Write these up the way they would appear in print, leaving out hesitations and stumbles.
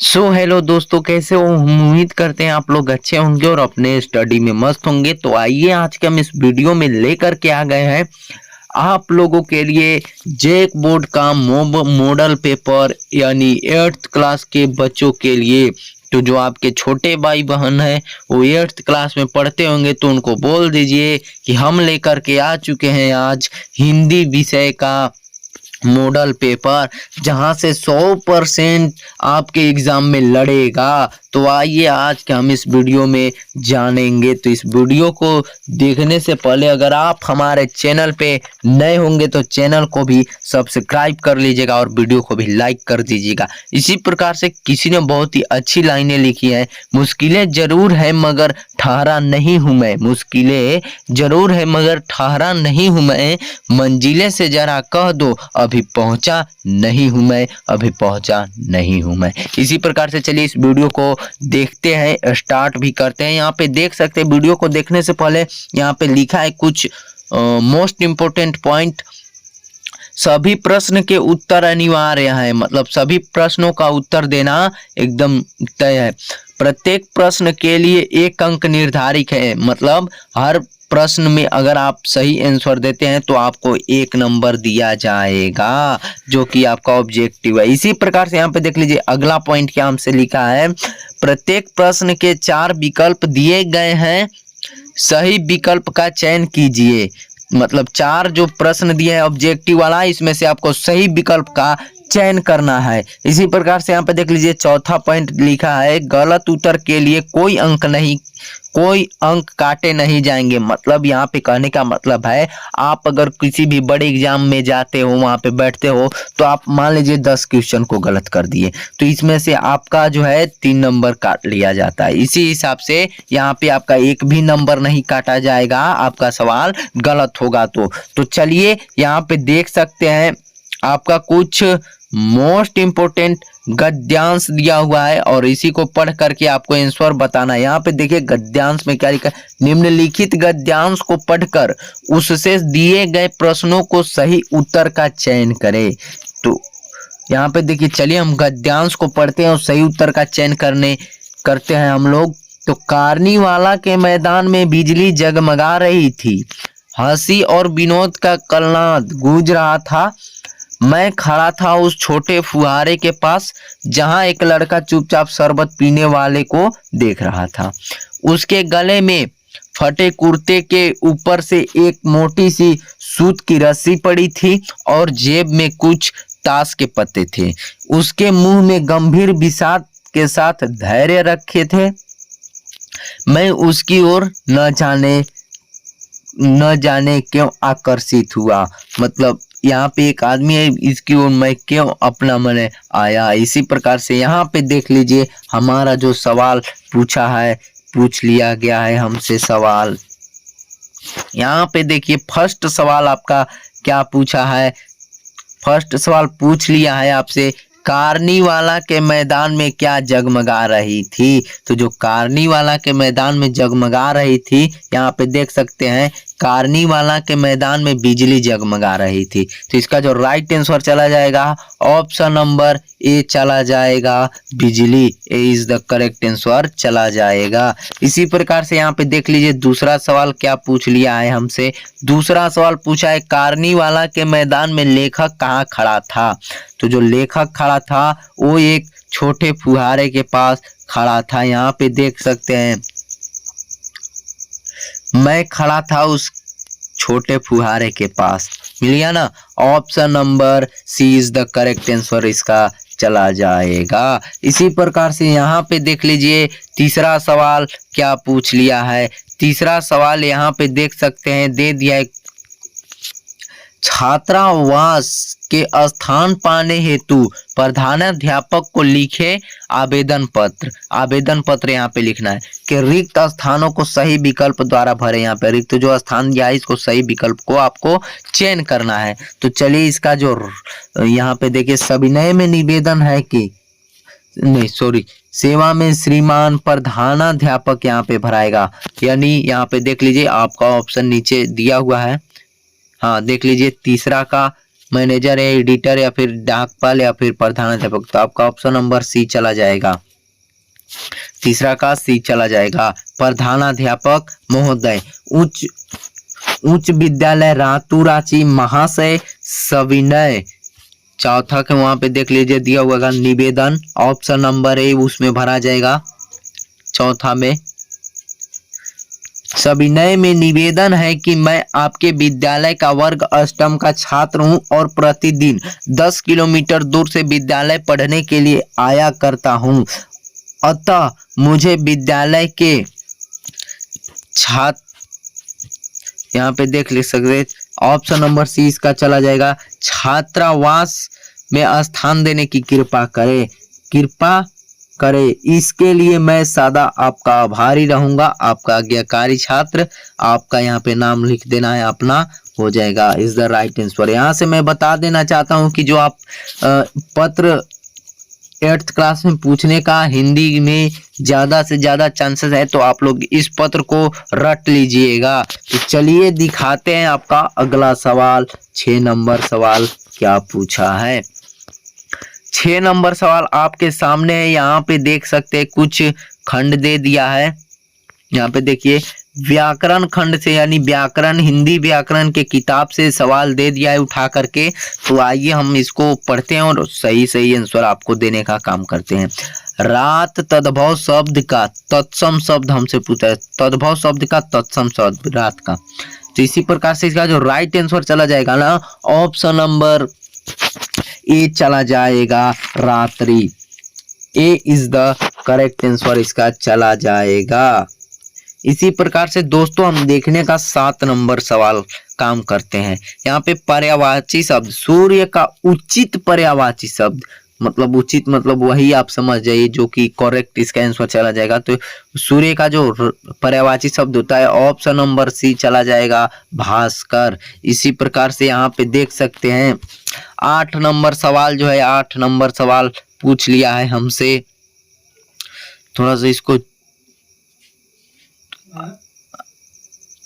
Hello दोस्तों, कैसे हो? हम उम्मीद करते हैं आप लोग अच्छे होंगे और अपने स्टडी में मस्त होंगे। तो आइए आज के हम इस वीडियो में लेकर के आ गए हैं आप लोगों के लिए जैक बोर्ड का मॉडल पेपर, यानी 8th क्लास के बच्चों के लिए। तो जो आपके छोटे भाई बहन है वो 8th क्लास में पढ़ते होंगे तो उनको बोल दीजिए कि हम लेकर के आ चुके हैं आज हिंदी विषय का मॉडल पेपर, जहां से 100% आपके एग्जाम में लड़ेगा। तो आइए आज के हम इस वीडियो में जानेंगे। तो इस वीडियो को देखने से पहले अगर आप हमारे चैनल पे नए होंगे तो चैनल को भी सब्सक्राइब कर लीजिएगा और वीडियो को भी लाइक कर दीजिएगा। इसी प्रकार से किसी ने बहुत ही अच्छी लाइनें लिखी हैं, मुश्किलें जरूर है मगर ठहरा नहीं हूं मैं, मुश्किलें जरूर है मगर ठहरा नहीं हूं मैं, मंजिले से जरा कह दो अभी पहुंचा नहीं हूं मैं, अभी पहुंचा नहीं हूं मैं। इसी प्रकार से चलिए इस वीडियो को देखते हैं, स्टार्ट भी करते हैं। यहाँ पे देख सकते हैं, वीडियो को देखने से पहले यहाँ पे लिखा है कुछ मोस्ट इम्पोर्टेंट पॉइंट। सभी प्रश्न के उत्तर अनिवार्य है, मतलब सभी प्रश्नों का उत्तर देना एकदम तय है। प्रत्येक प्रश्न के लिए 1 अंक निर्धारित है, मतलब हर प्रश्न में अगर आप सही आंसर देते हैं तो आपको 1 नंबर दिया जाएगा, जो कि आपका ऑब्जेक्टिव है। इसी प्रकार से यहाँ पे देख लीजिए अगला पॉइंट क्या हमसे लिखा है, प्रत्येक प्रश्न के 4 विकल्प दिए गए हैं, सही विकल्प का चयन कीजिए। मतलब 4 जो प्रश्न दिए हैं ऑब्जेक्टिव वाला, इसमें से आपको सही विकल्प का चयन करना है। इसी प्रकार से यहाँ पे देख लीजिए चौथा पॉइंट लिखा है, गलत उत्तर के लिए कोई अंक काटे नहीं जाएंगे। मतलब यहाँ पे कहने का मतलब है, आप अगर किसी भी बड़े एग्जाम में जाते हो, वहां पे बैठते हो, तो आप मान लीजिए 10 क्वेश्चन को गलत कर दिए तो इसमें से आपका जो है 3 नंबर काट लिया जाता है। इसी हिसाब से यहाँ पे आपका 1 भी नंबर नहीं काटा जाएगा, आपका सवाल गलत होगा तो चलिए यहाँ पे देख सकते हैं आपका कुछ मोस्ट इम्पोर्टेंट गद्यांश दिया हुआ है और इसी को पढ़ करके आपको आंसर बताना है। यहाँ पे देखिए गद्यांश में क्या लिखा है, निम्नलिखित गद्यांश को पढ़कर उससे दिए गए प्रश्नों को सही उत्तर का चयन करें। तो यहाँ पे देखिए, चलिए हम गद्यांश को पढ़ते हैं और सही उत्तर का चयन करते हैं हम लोग। तो कारनीवाला के मैदान में बिजली जगमगा रही थी, हंसी और विनोद का कलनाद गूंज रहा था, मैं खड़ा था उस छोटे फुहारे के पास जहां एक लड़का चुपचाप शरबत पीने वाले को देख रहा था। उसके गले में फटे कुर्ते के ऊपर से एक मोटी सी सूत की रस्सी पड़ी थी और जेब में कुछ ताश के पत्ते थे। उसके मुंह में गंभीर विषाद के साथ धैर्य रखे थे। मैं उसकी ओर न जाने क्यों आकर्षित हुआ। मतलब यहाँ पे एक आदमी है, इसकी ओर मैं क्यों अपना मन आया। इसी प्रकार से यहाँ पे देख लीजिए हमारा जो सवाल पूछ लिया गया है हमसे सवाल। यहाँ पे देखिए फर्स्ट सवाल आपका क्या पूछा है, फर्स्ट सवाल पूछ लिया है आपसे, कारनीवाला के मैदान में क्या जगमगा रही थी। तो जो कारनीवाला के मैदान में जगमगा रही थी, यहाँ पे देख सकते हैं कारनीवाला के मैदान में बिजली जगमगा रही थी। तो इसका जो राइट आंसर चला जाएगा ऑप्शन नंबर ए चला जाएगा, बिजली। ए इज द करेक्ट आंसर चला जाएगा। इसी प्रकार से यहाँ पे देख लीजिए दूसरा सवाल क्या पूछ लिया है हमसे। दूसरा सवाल पूछा है, कारनीवाला के मैदान में लेखक कहाँ खड़ा था। तो जो लेखक खड़ा था वो एक छोटे फुहारे के पास खड़ा था। यहाँ पे देख सकते हैं मैं खड़ा था उस छोटे फुहारे के पास, मिल गया ना। Option number C is the correct answer इसका चला जाएगा। इसी प्रकार से यहाँ पे देख लीजिए तीसरा सवाल क्या पूछ लिया है। तीसरा सवाल यहाँ पे देख सकते हैं दे दिया है, छात्रावास के स्थान पाने हेतु प्रधानाध्यापक को लिखे आवेदन पत्र यहाँ पे लिखना है कि रिक्त स्थानों को सही विकल्प द्वारा भरे। यहाँ पे रिक्त जो स्थान दिया है इसको सही विकल्प को आपको चयन करना है। तो चलिए इसका जो यहाँ पे देखिए सविनय में निवेदन है कि नहीं सॉरी सेवा में श्रीमान प्रधानाध्यापक यहाँ पे भराएगा। यानी यहाँ पे देख लीजिए आपका ऑप्शन नीचे दिया हुआ है, हाँ देख लीजिए तीसरा का मैनेजर या एडिटर या फिर डाकपाल या फिर प्रधानाध्यापक, तो आपका ऑप्शन नंबर सी चला जाएगा। तीसरा का सी चला जाएगा। प्रधानाध्यापक महोदय, उच्च विद्यालय रातू रांची महाशय सविनय। चौथा के वहां पे देख लीजिए दिया हुआ निवेदन, ऑप्शन नंबर ए उसमें भरा जाएगा। चौथा में सविनय में निवेदन है कि मैं आपके विद्यालय का वर्ग अष्टम का छात्र हूं और प्रतिदिन 10 किलोमीटर दूर से विद्यालय पढ़ने के लिए आया करता हूं, अतः मुझे विद्यालय के छात्र, यहाँ पे देख ले सकते, ऑप्शन नंबर सी इसका चला जाएगा। छात्रावास में स्थान देने की कृपा करे, इसके लिए मैं सदा आपका आभारी रहूंगा। आपका आज्ञाकारी छात्र, आपका यहाँ पे नाम लिख देना है अपना, हो जाएगा इज द राइट आंसर। यहाँ से मैं बता देना चाहता हूँ कि जो आप पत्र 8th क्लास में पूछने का हिंदी में ज्यादा से ज्यादा चांसेस है, तो आप लोग इस पत्र को रट लीजिएगा। तो चलिए दिखाते हैं आपका अगला सवाल। 6 नंबर सवाल क्या पूछा है। 6 नंबर सवाल आपके सामने है। यहाँ पे देख सकते हैं कुछ खंड दे दिया है। यहाँ पे देखिए व्याकरण खंड से, यानी व्याकरण, हिंदी व्याकरण के किताब से सवाल दे दिया है उठा करके। तो आइए हम इसको पढ़ते हैं और सही सही आंसर आपको देने का काम करते हैं। रात तद्भव शब्द का तत्सम शब्द हमसे पूछा है। तद्भव शब्द का तत्सम शब्द रात का, तो इसी प्रकार से इसका जो राइट आंसर चला जाएगा ना, ऑप्शन नंबर ए चला जाएगा, रात्रि। ए इज द करेक्ट आंसर इसका चला जाएगा। इसी प्रकार से दोस्तों हम देखने का 7 नंबर सवाल काम करते हैं। यहाँ पे पर्यायवाची शब्द, सूर्य का उचित पर्यायवाची शब्द, मतलब उचित मतलब वही आप समझ जाइए जो कि करेक्ट इसका आंसर चला जाएगा। तो सूर्य का जो पर्यायवाची शब्द होता है, ऑप्शन नंबर सी चला जाएगा, भास्कर। इसी प्रकार से यहाँ पे देख सकते हैं 8 नंबर सवाल जो है, 8 नंबर सवाल पूछ लिया है हमसे। थोड़ा सा इसको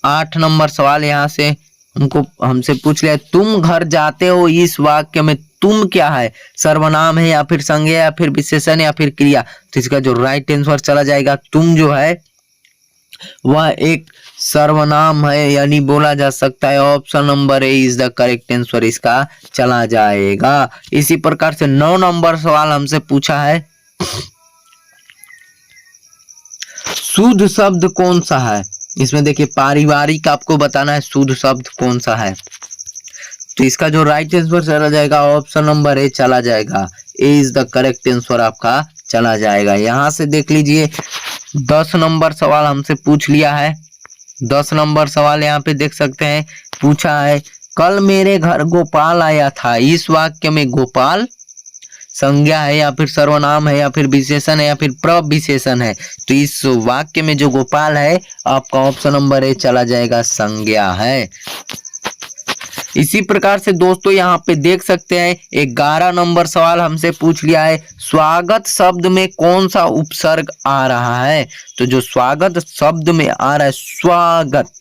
8 नंबर सवाल यहाँ से हमसे पूछ लिया, तुम घर जाते हो, इस वाक्य में तुम क्या है, सर्वनाम है या फिर संज्ञा या फिर विशेषण या फिर क्रिया। तो इसका जो राइट आंसर चला जाएगा, तुम जो है वह एक सर्वनाम है, यानी बोला जा सकता है। Option number A is the correct answer इसका चला जाएगा। इसी प्रकार से 9 नंबर सवाल हमसे पूछा है, शुद्ध शब्द कौन सा है। इसमें देखिए पारिवारिक आपको बताना है शुद्ध शब्द कौन सा है। तो इसका जो राइट आंसर चला जाएगा, ऑप्शन नंबर ए चला जाएगा। ए इज द करेक्ट आंसर आपका चला जाएगा। यहाँ से देख लीजिए 10 नंबर सवाल हमसे पूछ लिया है। 10 नंबर सवाल यहाँ पे देख सकते हैं, पूछा है, कल मेरे घर गोपाल आया था, इस वाक्य में गोपाल संज्ञा है या फिर सर्वनाम है या फिर विशेषण है या फिर प्रविशेषण है। तो इस वाक्य में जो गोपाल है, आपका ऑप्शन नंबर ए चला जाएगा, संज्ञा है। इसी प्रकार से दोस्तों यहाँ पे देख सकते हैं 11 नंबर सवाल हमसे पूछ लिया है, स्वागत शब्द में कौन सा उपसर्ग आ रहा है। तो जो स्वागत शब्द में आ रहा है, स्वागत,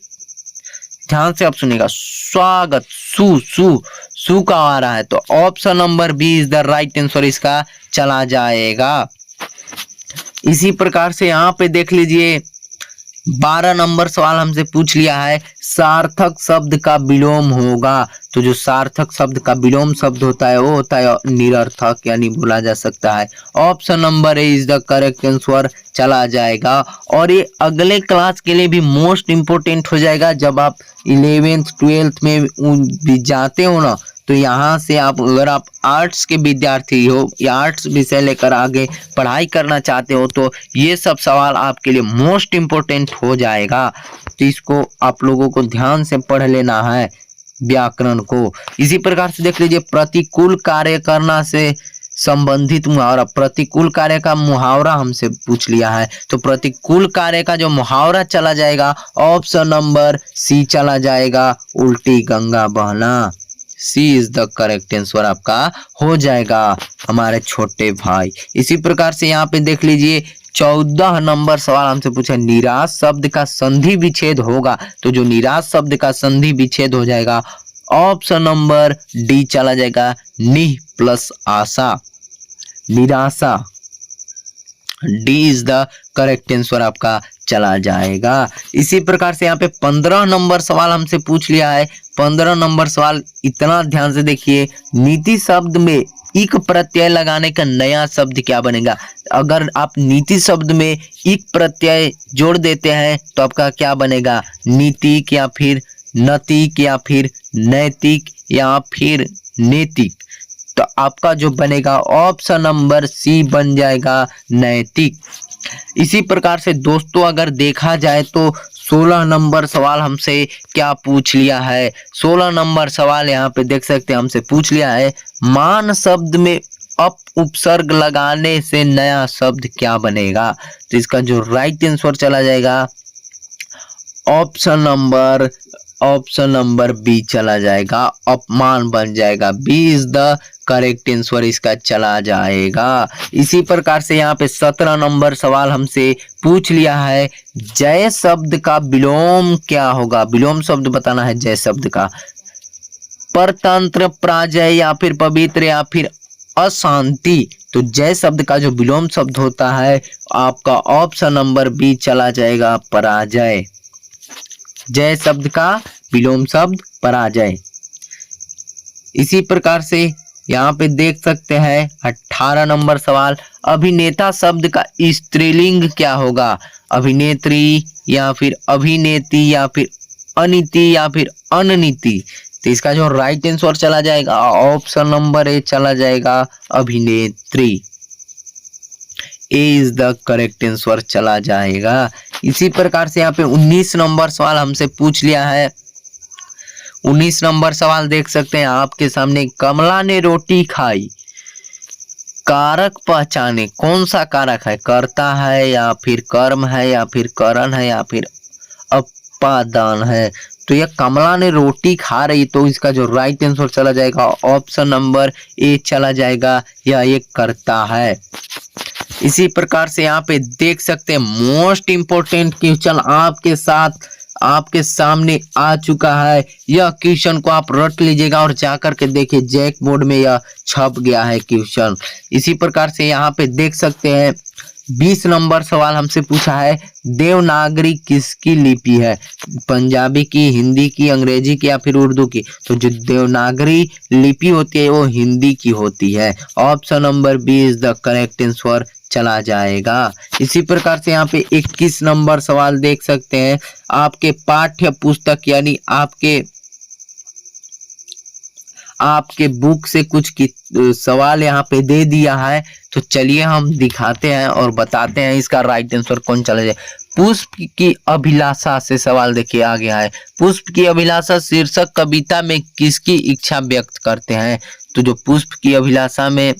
ध्यान से आप सुनिएगा, स्वागत, सु का आ रहा है, तो option number B is the right answer इसका चला जाएगा। इसी प्रकार से यहाँ पे देख लीजिए 12 नंबर सवाल हमसे पूछ लिया है, सार्थक शब्द का विलोम होगा। तो जो सार्थक शब्द का विलोम शब्द होता है वो होता है निरर्थक, यानी बोला जा सकता है। Option number A is the correct answer चला जाएगा। और ये अगले क्लास के लिए भी मोस्ट इंपोर्टेंट हो जाएगा। जब आप 11th 12th में भी जाते हो ना, तो यहाँ से आप, अगर आप आर्ट्स के विद्यार्थी हो या आर्ट्स विषय लेकर आगे पढ़ाई करना चाहते हो, तो ये सब सवाल आपके लिए मोस्ट इम्पोर्टेंट हो जाएगा। तो इसको आप लोगों को ध्यान से पढ़ लेना है, व्याकरण को। इसी प्रकार से देख लीजिए, प्रतिकूल कार्य करना से संबंधित मुहावरा, प्रतिकूल कार्य का मुहावरा हमसे पूछ लिया है। तो प्रतिकूल कार्य का जो मुहावरा चला जाएगा, ऑप्शन नंबर सी चला जाएगा, उल्टी गंगा बहना। सी इज द करेक्ट आंसर आपका हो जाएगा हमारे छोटे भाई। इसी प्रकार से यहाँ पे देख लीजिए 14 नंबर सवाल हमसे पूछा, निराश शब्द का संधि विच्छेद होगा। तो जो निराश शब्द का संधि विच्छेद हो जाएगा, ऑप्शन नंबर डी चला जाएगा निह प्लस आशा, निराशा। D is the correct answer आपका चला जाएगा। इसी प्रकार से यहाँ पे 15 नंबर सवाल हमसे पूछ लिया है। 15 नंबर सवाल इतना ध्यान से देखिए, नीति शब्द में इक प्रत्यय लगाने का नया शब्द क्या बनेगा। अगर आप नीति शब्द में इक प्रत्यय जोड़ देते हैं तो आपका क्या बनेगा, नीतिक या फिर नैतिक या फिर नैतिक या फिर नैतिक। तो आपका जो बनेगा ऑप्शन नंबर सी बन जाएगा नैतिक। इसी प्रकार से दोस्तों अगर देखा जाए तो 16 नंबर सवाल हमसे क्या पूछ लिया है। 16 नंबर सवाल यहाँ पे देख सकते हैं हमसे पूछ लिया है, मान शब्द में अप उपसर्ग लगाने से नया शब्द क्या बनेगा। तो इसका जो राइट आंसर चला जाएगा ऑप्शन नंबर बी चला जाएगा, अपमान बन जाएगा। B is the correct answer इसका चला जाएगा। इसी प्रकार से यहाँ पे 17 नंबर सवाल हमसे पूछ लिया है, जय शब्द का विलोम क्या होगा। विलोम शब्द बताना है जय शब्द का, परतंत्र, पराजय या फिर पवित्र या फिर अशांति। तो जय शब्द का जो विलोम शब्द होता है आपका ऑप्शन नंबर बी चला जाएगा पराजय। जय शब्द का विलोम शब्द पराजय। इसी प्रकार से यहाँ पे देख सकते हैं 18 नंबर सवाल, अभिनेता शब्द का स्त्रीलिंग क्या होगा। अभिनेत्री या फिर अभिनेती या फिर अनीति या फिर अननीति। तो इसका जो राइट आंसर चला जाएगा ऑप्शन नंबर ए चला जाएगा अभिनेत्री। ए इज द करेक्ट आंसर चला जाएगा। इसी प्रकार से यहाँ पे 19 नंबर सवाल हमसे पूछ लिया है। 19 नंबर सवाल देख सकते हैं आपके सामने, कमला ने रोटी खाई, कारक पहचाने। कौन सा कारक है, कर्ता है या फिर कर्म है या फिर करण है या फिर अपादान है। तो यह कमला ने रोटी खा रही, तो इसका जो राइट आंसर चला जाएगा ऑप्शन नंबर ए चला जाएगा, यह एक कर्ता है। इसी प्रकार से यहाँ पे देख सकते हैं मोस्ट इंपोर्टेंट क्वेश्चन आपके सामने आ चुका है। यह क्वेश्चन को आप रट लीजिएगा और जाकर के देखिए जैक बोर्ड में यह छप गया है क्वेश्चन। इसी प्रकार से यहाँ पे देख सकते हैं 20 नंबर सवाल हमसे पूछा है, देवनागरी किसकी लिपि है। पंजाबी की, हिंदी की, अंग्रेजी की या फिर उर्दू की। तो जो देवनागरी लिपि होती है वो हिंदी की होती है। Option number B is the correct answer चला जाएगा। इसी प्रकार से यहाँ पे 21 नंबर सवाल देख सकते हैं, आपके पाठ्य पुस्तक यानी आपके बुक से कुछ सवाल यहाँ पे दे दिया है। तो चलिए हम दिखाते हैं और बताते हैं इसका राइट आंसर कौन चला जाए। पुष्प की अभिलाषा से सवाल देखिए आ गया है, पुष्प की अभिलाषा शीर्षक कविता में किसकी इच्छा व्यक्त करते हैं। तो जो पुष्प की अभिलाषा में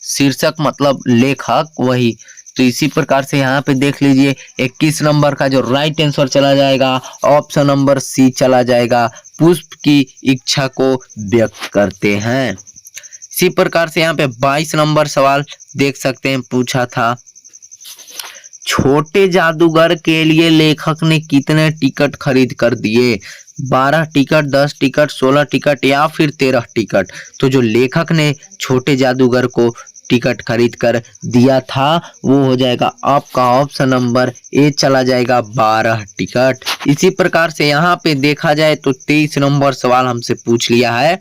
शीर्षक मतलब लेखक वही। तो इसी प्रकार से यहाँ पे देख लीजिए 21 नंबर का जो राइट आंसर चला जाएगा ऑप्शन नंबर सी चला जाएगा, पुष्प की इच्छा को व्यक्त करते हैं। इसी प्रकार से यहाँ पे 22 नंबर सवाल देख सकते हैं पूछा था, छोटे जादूगर के लिए लेखक ने कितने टिकट खरीद कर दिए। 12 टिकट, 10 टिकट, 16 टिकट या फिर 13 टिकट। तो जो लेखक ने छोटे जादूगर को टिकट खरीद कर दिया था वो हो जाएगा आपका ऑप्शन नंबर ए चला जाएगा 12 टिकट। इसी प्रकार से यहाँ पे देखा जाए तो 23 नंबर सवाल हमसे पूछ लिया है,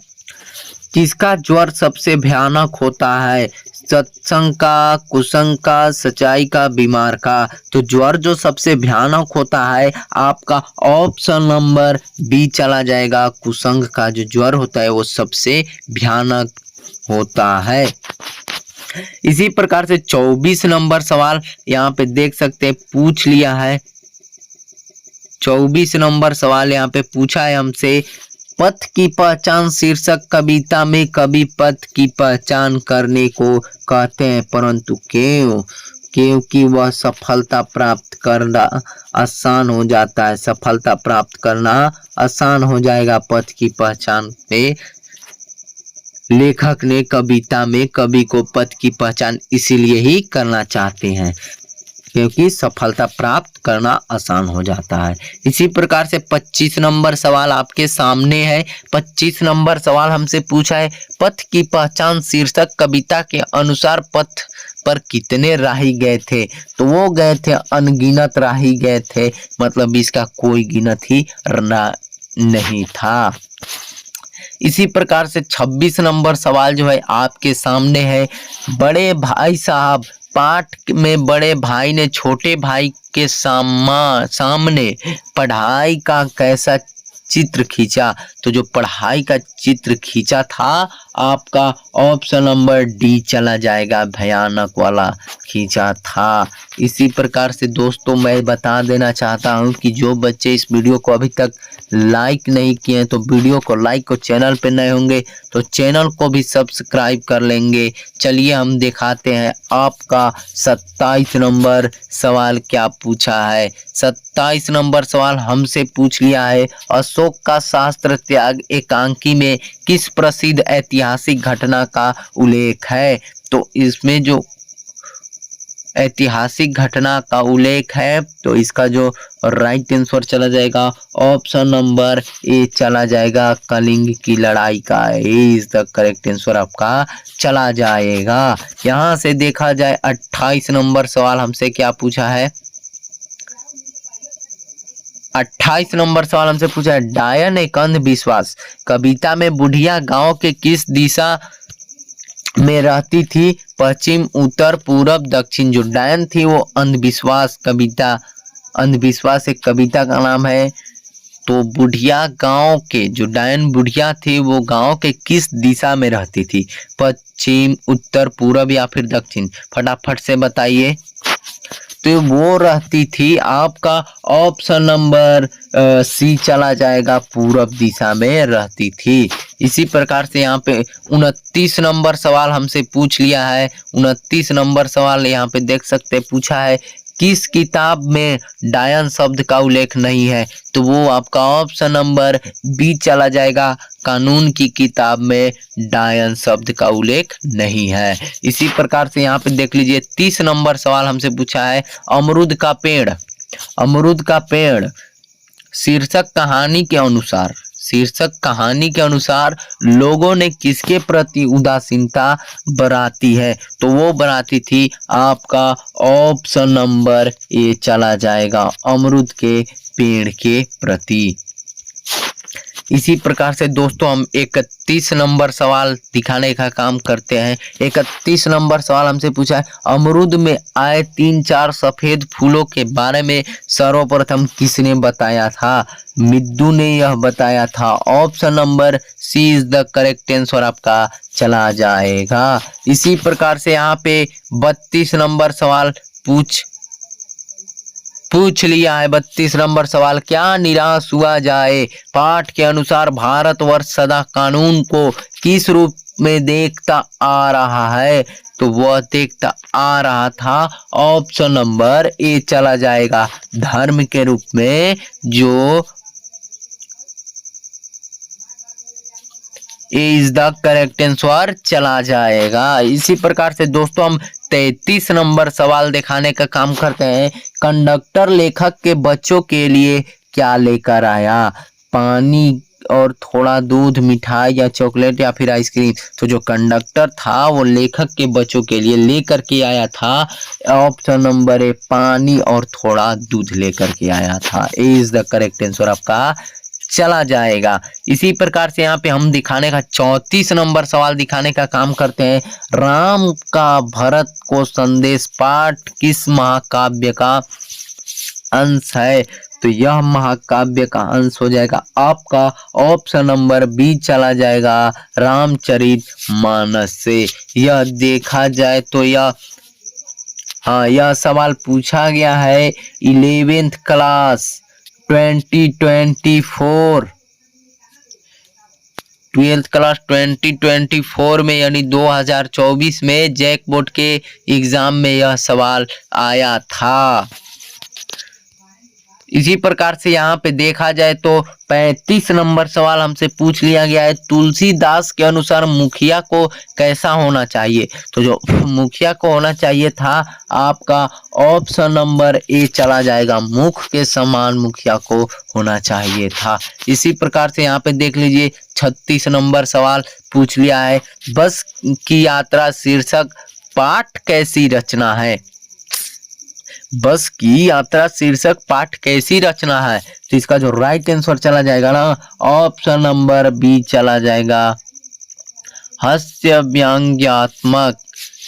किसका ज्वर सबसे भयानक होता है। सत्संग का, कुसंग का, सच्चाई का, बीमार का। तो ज्वर जो सबसे भयानक होता है आपका ऑप्शन नंबर बी चला जाएगा, कुसंग का जो ज्वर होता है वो सबसे भयानक होता है। इसी प्रकार से 24 नंबर सवाल यहाँ पे देख सकते हैं पूछ लिया है। 24 नंबर सवाल यहाँ पे पूछा है हमसे, पथ की पहचान शीर्षक कविता में कवि पथ की पहचान करने को कहते हैं, परंतु क्यों। क्योंकि वह सफलता प्राप्त करना आसान हो जाता है, सफलता प्राप्त करना आसान हो जाएगा पथ की पहचान पे। लेखक ने कविता में कवि को पथ की पहचान इसीलिए ही करना चाहते हैं। क्योंकि सफलता प्राप्त करना आसान हो जाता है। इसी प्रकार से 25 नंबर सवाल आपके सामने है। 25 नंबर सवाल हमसे पूछा है, पथ की पहचान शीर्षक कविता के अनुसार पथ पर कितने राही गए थे? तो वो गए थे अनगिनत राही गए थे, मतलब इसका कोई गिनत ही नहीं था। इसी प्रकार से 26 नंबर सवाल जो है आपके सामने है, बड़े भाई साहब, पाठ में बड़े भाई ने छोटे भाई के सामने पढ़ाई का कैसा चित्र खींचा? तो जो पढ़ाई का चित्र खींचा था आपका ऑप्शन नंबर डी चला जाएगा, भयानक वाला खींचा था। इसी प्रकार से दोस्तों मैं बता देना चाहता हूं कि जो बच्चे इस वीडियो को अभी तक लाइक नहीं किए हैं तो वीडियो को लाइक और चैनल पे नए होंगे तो चैनल को भी सब्सक्राइब कर लेंगे। चलिए हम दिखाते हैं आपका 27 नंबर सवाल क्या पूछा है। 27 नंबर सवाल हमसे पूछ लिया है, अशोक का शास्त्र त्याग एकांकी में किस प्रसिद्ध ऐतिहासिक घटना का उल्लेख है? तो इसमें जो ऐतिहासिक घटना का उल्लेख है तो इसका जो राइट आंसर चला जाएगा ऑप्शन नंबर ए चला जाएगा, कलिंग की लड़ाई का। ए इज द करेक्ट आंसर आपका चला जाएगा। यहां से देखा जाए 28 नंबर सवाल हमसे क्या पूछा है। 28 नंबर सवाल हमसे पूछा है, डायन एक अंधविश्वास कविता में बुढ़िया गांव के किस दिशा में रहती थी? पश्चिम, उत्तर, पूरब, दक्षिण। जो डायन थी वो अंधविश्वास कविता, अंधविश्वास एक कविता का नाम है। तो बुढ़िया गांव के जो डायन बुढ़िया थी वो गांव के किस दिशा में रहती थी? पश्चिम, उत्तर, पूरब या फिर दक्षिण? फटाफट से बताइए। तो वो रहती थी आपका ऑप्शन नंबर सी चला जाएगा, पूरब दिशा में रहती थी। इसी प्रकार से यहाँ पे 29 नंबर सवाल हमसे पूछ लिया है। 29 नंबर सवाल यहाँ पे देख सकते पूछा है, किस किताब में डायन शब्द का उल्लेख नहीं है? तो वो आपका ऑप्शन नंबर बी चला जाएगा, कानून की किताब में डायन शब्द का उल्लेख नहीं है। इसी प्रकार से यहाँ पे देख लीजिए 30 नंबर सवाल हमसे पूछा है, अमरूद का पेड़, अमरूद का पेड़ शीर्षक कहानी के अनुसार, शीर्षक कहानी के अनुसार लोगों ने किसके प्रति उदासीनता बराती है? तो वो बराती थी आपका ऑप्शन नंबर ए चला जाएगा, अमरूद के पेड़ के प्रति। इसी प्रकार से दोस्तों हम 31 नंबर सवाल दिखाने का काम करते हैं। 31 नंबर सवाल हमसे पूछा है, अमरूद में आए 3-4 सफेद फूलों के बारे में सर्वप्रथम किसने बताया था? मिद्दू ने यह बताया था। Option number C is the correct answer आपका चला जाएगा। इसी प्रकार से यहाँ पे 32 नंबर सवाल पूछ लिया है। 32 नंबर सवाल, क्या निराश हुआ जाए? पाठ के अनुसार भारतवर्ष सदा कानून को किस रूप में देखता आ रहा है? तो वह देखता आ रहा था ऑप्शन नंबर ए चला जाएगा, धर्म के रूप में। जो ए इज द करेक्ट आंसर चला जाएगा। इसी प्रकार से दोस्तों हम 33 नंबर सवाल दिखाने का काम करते हैं। कंडक्टर लेखक के बच्चों के लिए क्या लेकर आया? पानी और थोड़ा दूध, मिठाई या चॉकलेट या फिर आइसक्रीम? तो जो कंडक्टर था वो लेखक के बच्चों के लिए लेकर के आया था ऑप्शन नंबर ए, पानी और थोड़ा दूध लेकर के आया था। ए इज द करेक्ट आंसर आपका चला जाएगा। इसी प्रकार से यहाँ पे हम दिखाने का 34 नंबर सवाल दिखाने का काम करते हैं। राम का भरत को संदेश पाठ किस महाकाव्य का अंश है? तो यह महाकाव्य का अंश हो जाएगा आपका ऑप्शन नंबर बी चला जाएगा, रामचरितमानस से। यह देखा जाए तो यह सवाल पूछा गया है 11th क्लास 2024, 12th क्लास 2024 में यानी 2024 में जैक बोर्ड के एग्जाम में यह सवाल आया था। इसी प्रकार से यहाँ पे देखा जाए तो 35 नंबर सवाल हमसे पूछ लिया गया है, तुलसीदास के अनुसार मुखिया को कैसा होना चाहिए। तो जो मुखिया को होना चाहिए था आपका ऑप्शन नंबर ए चला जाएगा, मुख के समान मुखिया को होना चाहिए था। इसी प्रकार से यहाँ पे देख लीजिए 36 नंबर सवाल पूछ लिया है, बस की यात्रा शीर्षक पाठ कैसी रचना है। बस की यात्रा शीर्षक पाठ कैसी रचना है, तो इसका जो राइट आंसर चला जाएगा ना ऑप्शन नंबर बी चला जाएगा, हास्य व्यंग्यात्मक।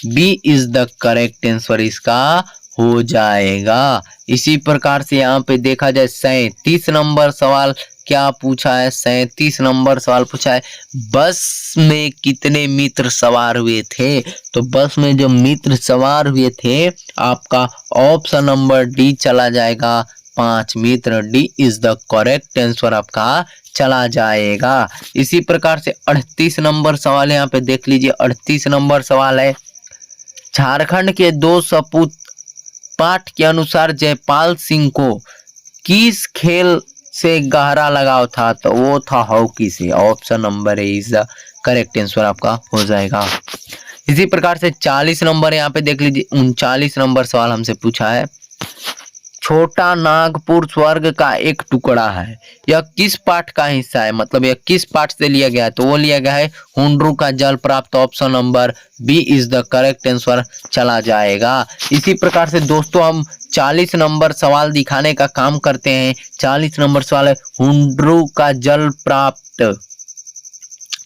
B is the correct answer इसका हो जाएगा। इसी प्रकार से यहाँ पे देखा जाए 37 नंबर सवाल क्या पूछा है, 37 नंबर सवाल पूछा है, बस में कितने मित्र सवार हुए थे। तो बस में जो मित्र सवार हुए थे आपका ऑप्शन नंबर डी चला जाएगा, 5 मित्र। D is the correct answer आपका चला जाएगा। इसी प्रकार से 38 नंबर सवाल यहाँ पे देख लीजिए, 38 नंबर सवाल है, झारखंड के 2 सपूत पाठ के अनुसार जयपाल सिंह को किस खेल से गहरा लगाव था, तो वो था हॉकी से। Option number A is the correct answer आपका हो जाएगा। इसी प्रकार से 40 नंबर यहाँ पे देख लीजिए, 39 नंबर सवाल हमसे पूछा है, छोटा नागपुर स्वर्ग का एक टुकड़ा है, यह किस पाठ का हिस्सा है, मतलब यह किस पाठ से लिया गया है, तो वो लिया गया है हुंड्रू का जल प्राप्त। Option number B is the correct answer चला जाएगा। इसी प्रकार से दोस्तों हम 40 नंबर सवाल दिखाने का काम करते हैं। 40 नंबर सवाल है, हुंड्रू का जल प्राप्त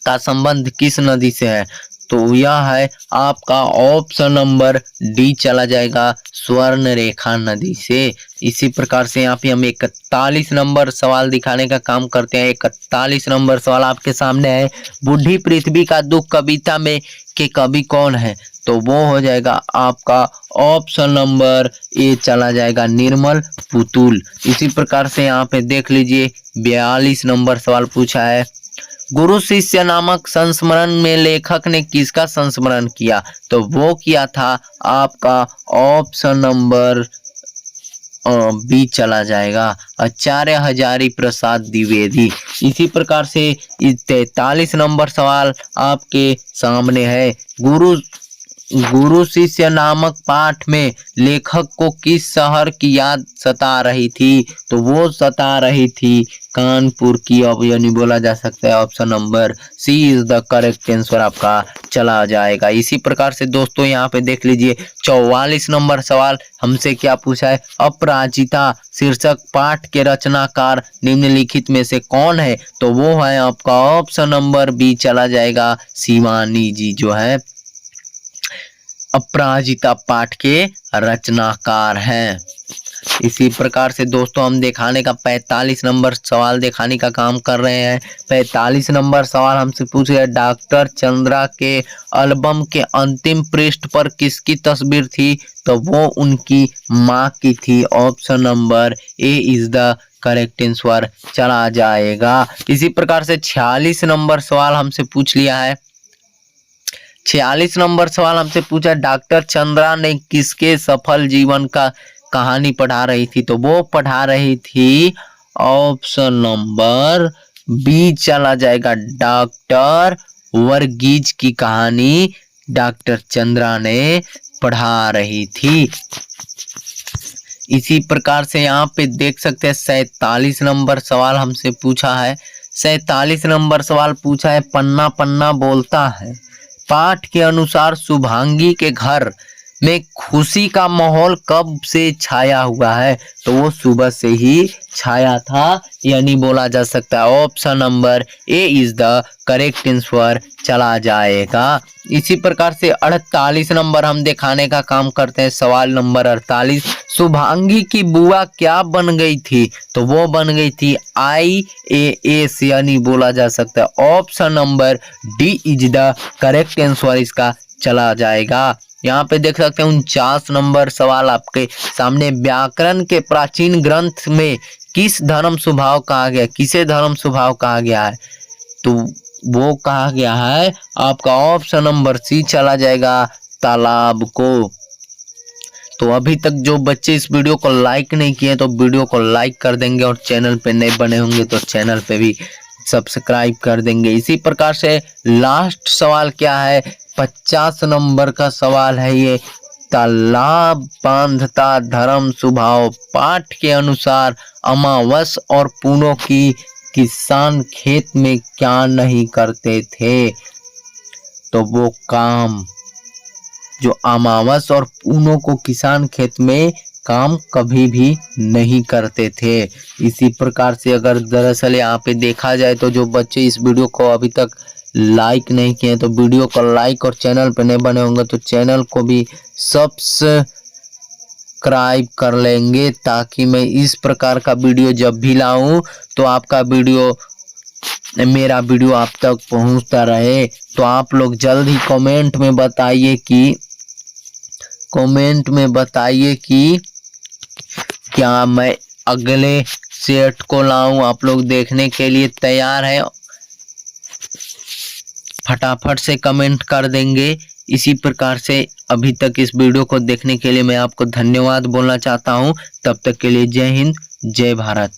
का संबंध किस नदी से है, तो यह है आपका ऑप्शन नंबर डी चला जाएगा, स्वर्ण रेखा नदी से। इसी प्रकार से यहाँ पे हम 41 नंबर सवाल दिखाने का काम करते हैं। 41 नंबर सवाल आपके सामने है, बूढ़ी पृथ्वी का दुख कविता में के कवि कौन है, तो वो हो जाएगा आपका ऑप्शन नंबर ए चला जाएगा, निर्मल पुतुल। इसी प्रकार से यहाँ पे देख लीजिए 42 नंबर सवाल पूछा है, गुरु शिष्य नामक संस्मरण में लेखक ने किसका संस्मरण किया, तो वो किया था आपका ऑप्शन नंबर बी चला जाएगा, आचार्य हजारी प्रसाद द्विवेदी। इसी प्रकार से 43 नंबर सवाल आपके सामने है, गुरु शिष्य नामक पाठ में लेखक को किस शहर की याद सता रही थी, तो वो सता रही थी कानपुर की। अब यानी बोला जा सकता है option number C is the correct answer आपका चला जाएगा। इसी प्रकार से दोस्तों यहाँ पे देख लीजिए 44 नंबर सवाल हमसे क्या पूछा है, अपराजिता शीर्षक पाठ के रचनाकार निम्नलिखित में से कौन है, तो वो है आपका ऑप्शन नंबर बी चला जाएगा, शिवानी जी जो है अपराजिता पाठ के रचनाकार हैं। इसी प्रकार से दोस्तों हम दिखाने का 45 नंबर सवाल दिखाने का काम कर रहे हैं। 45 नंबर सवाल हमसे पूछ रहे डॉक्टर चंद्रा के एल्बम के अंतिम पृष्ठ पर किसकी तस्वीर थी, तो वो उनकी माँ की थी। Option number A is the correct answer चला जाएगा। इसी प्रकार से 46 नंबर सवाल हमसे पूछ लिया है, 46 नंबर सवाल हमसे पूछा डॉक्टर चंद्रा ने किसके सफल जीवन का कहानी पढ़ा रही थी, तो वो पढ़ा रही थी ऑप्शन नंबर बी चला जाएगा, डॉक्टर वर्गीज की कहानी डॉक्टर चंद्रा ने पढ़ा रही थी। इसी प्रकार से यहाँ पे देख सकते हैं 47 नंबर सवाल हमसे पूछा है। 47 नंबर सवाल पूछा है, पन्ना पन्ना बोलता है पाठ के अनुसार शुभांगी के घर में खुशी का माहौल कब से छाया हुआ है, तो वो सुबह से ही छाया था, यानी बोला जा सकता है option number A is the correct answer चला जाएगा। इसी प्रकार से 48 नंबर हम दिखाने का काम करते हैं। सवाल नंबर 48, शुभांगी की बुआ क्या बन गई थी, तो वो बन गई थी IAS, यानी बोला जा सकता है option number D is the correct answer इसका चला जाएगा। यहाँ पे देख सकते हैं 49 नंबर सवाल आपके सामने, व्याकरण के प्राचीन ग्रंथ में किस धर्म स्वभाव कहा गया, किसे धर्म स्वभाव कहा गया है, तो वो कहा गया है आपका ऑप्शन नंबर सी चला जाएगा, तालाब को। तो अभी तक जो बच्चे इस वीडियो को लाइक नहीं किए तो वीडियो को लाइक कर देंगे और चैनल पे नए बने होंगे तो चैनल पे भी सब्सक्राइब कर देंगे। इसी प्रकार से लास्ट सवाल क्या है, 50 नंबर का सवाल है ये। तालाब बांधता धर्म स्वभाव, पाठ के अनुसार अमावस और पूनों की किसान खेत में क्या नहीं करते थे? तो वो काम जो अमावस और पूनों को किसान खेत में काम कभी भी नहीं करते थे। इसी प्रकार से अगर दरअसल यहाँ पे देखा जाए तो जो बच्चे इस वीडियो को अभी तक लाइक नहीं किए तो वीडियो को लाइक और चैनल पे नए बने होंगे तो चैनल को भी सब्सक्राइब कर लेंगे, ताकि मैं इस प्रकार का वीडियो जब भी लाऊं तो आपका मेरा वीडियो आप तक पहुंचता रहे। तो आप लोग जल्द ही कमेंट में बताइए कि क्या मैं अगले सेट को लाऊं। आप लोग देखने के लिए तैयार हैं? फटाफट से कमेंट कर देंगे। इसी प्रकार से अभी तक इस वीडियो को देखने के लिए मैं आपको धन्यवाद बोलना चाहता हूं। तब तक के लिए जय हिंद, जय भारत।